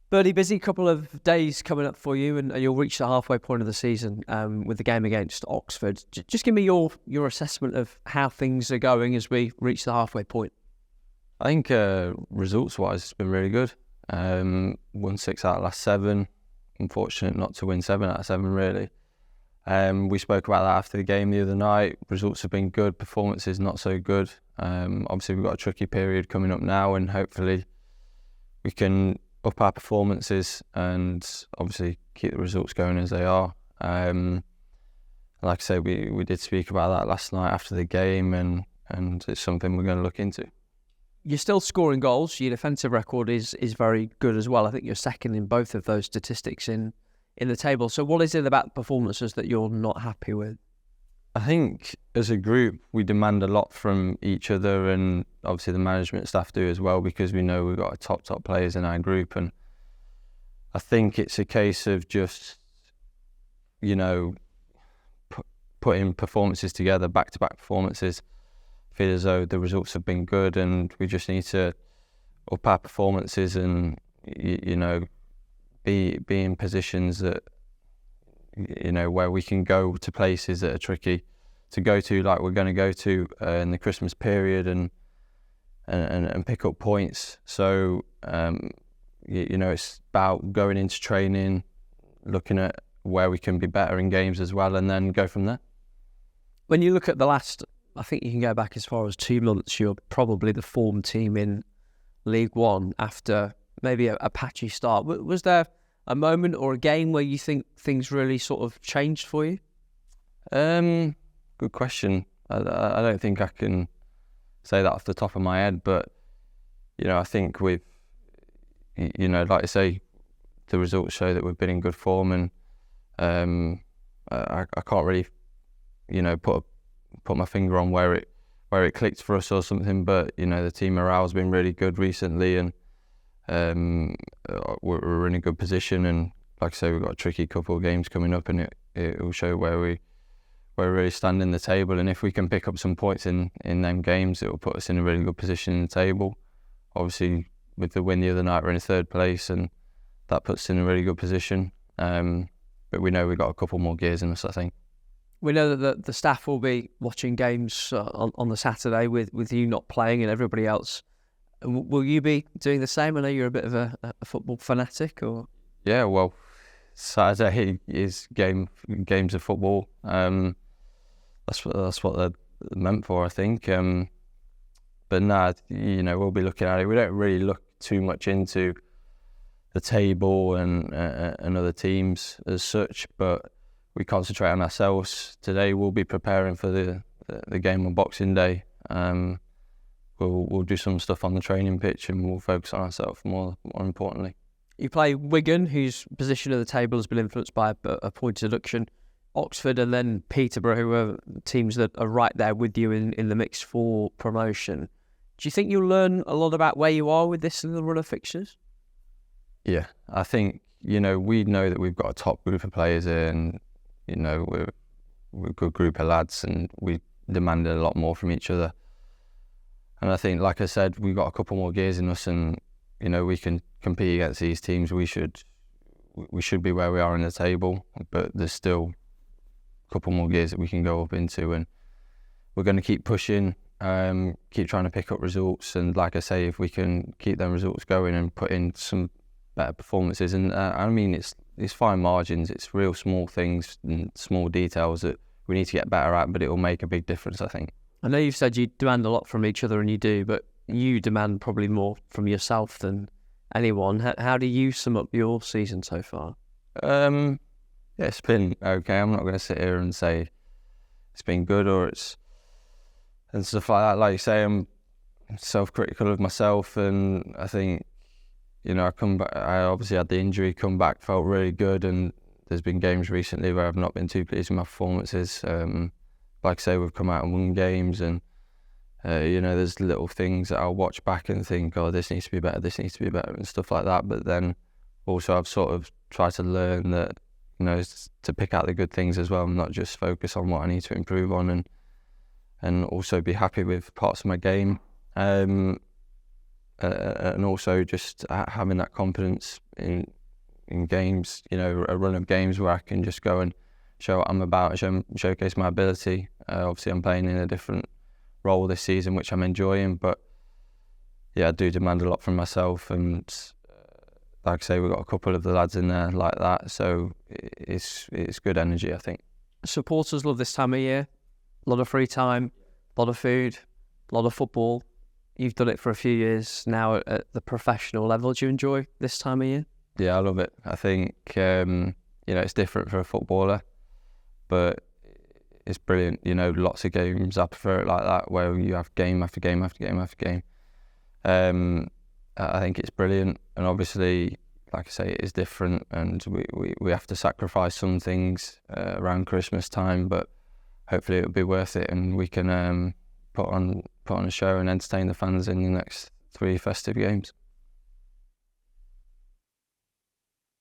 Birdie, busy couple of days coming up for you, and you'll reach the halfway point of the season with the game against Oxford. Just give me your assessment of how things are going as we reach the halfway point. I think results-wise, it's been really good. Won 6 out of the last 7. Unfortunate not to win 7 out of 7, really. We spoke about that after the game the other night. Results have been good, performances not so good. Obviously, we've got a tricky period coming up now, and hopefully we can up our performances and obviously keep the results going as they are. Like I say, we did speak about that last night after the game, and it's something we're going to look into. You're still scoring goals. Your defensive record is very good as well. I think you're second in both of those statistics in the table. So what is it about performances that you're not happy with? I think as a group we demand a lot from each other, and obviously the management staff do as well, because we know we've got top players in our group, and I think it's a case of just, putting performances together, back-to-back performances. I feel as though the results have been good, and we just need to up our performances and be in positions that where we can go to places that are tricky to go to, like we're going to go to in the Christmas period, and pick up points. So it's about going into training, looking at where we can be better in games as well, and then go from there. When you look at the last, I think you can go back as far as 2 months, you're probably the form team in League One after maybe a patchy start. Was there a moment or a game where you think things really sort of changed for you? Good question. I don't think I can say that off the top of my head, but I think we've, like I say, the results show that we've been in good form, and I can't really, put my finger on where it clicked for us or something, but the team morale has been really good recently, and we're in a good position, and like I say, we've got a tricky couple of games coming up, and it will show where we really stand in the table, and if we can pick up some points in them games, it will put us in a really good position in the table. Obviously, with the win the other night, we're in 3rd place, and that puts us in a really good position, but we know we've got a couple more gears in us, I think. We know that the staff will be watching games on the Saturday with you not playing and everybody else. Will you be doing the same? I know you're a bit of a football fanatic, or? Yeah, well, Saturday is games of football. That's what they're meant for, I think. But we'll be looking at it. We don't really look too much into the table and other teams as such, but we concentrate on ourselves. Today we'll be preparing for the game on Boxing Day. We'll do some stuff on the training pitch, and we'll focus on ourselves more importantly. You play Wigan, whose position at the table has been influenced by a point deduction, Oxford, and then Peterborough, who are teams that are right there with you in the mix for promotion. Do you think you'll learn a lot about where you are with this little run of fixtures? Yeah, I think, we know that we've got a top group of players here, and, we're a good group of lads, and we demanded a lot more from each other. And I think, like I said, we've got a couple more gears in us, and, we can compete against these teams. We should be where we are in the table, but there's still a couple more gears that we can go up into, and we're going to keep pushing, keep trying to pick up results. And like I say, if we can keep them results going and put in some better performances, and it's fine margins, it's real small things and small details that we need to get better at, but it will make a big difference, I think. I know you've said you demand a lot from each other, and you do, but you demand probably more from yourself than anyone. How do you sum up your season so far? Yeah, it's been okay. I'm not going to sit here and say it's been good and stuff like that. Like you say, I'm self-critical of myself, and I think, I come back. I obviously had the injury, come back, felt really good, and there's been games recently where I've not been too pleased with my performances. Like I say, we've come out and won games, and there's little things that I'll watch back and think, oh, this needs to be better, and stuff like that. But then also I've sort of tried to learn that, to pick out the good things as well, and not just focus on what I need to improve on, and also be happy with parts of my game, and also just having that confidence in games, you know, a run of games where I can just go and show what I'm about, showcase my ability. Obviously, I'm playing in a different role this season, which I'm enjoying, but yeah, I do demand a lot from myself, and like I say, we've got a couple of the lads in there like that, so it's good energy, I think. Supporters love this time of year. A lot of free time, a lot of food, a lot of football. You've done it for a few years now at the professional level. Do you enjoy this time of year? Yeah, I love it. I think you know, it's different for a footballer, but it's brilliant. You know, lots of games. I prefer it like that, where you have game after game after game after game. I think it's brilliant, and obviously, like I say, it is different, and we have to sacrifice some things around Christmas time, but hopefully it'll be worth it, and we can put on a show and entertain the fans in the next 3 festive games.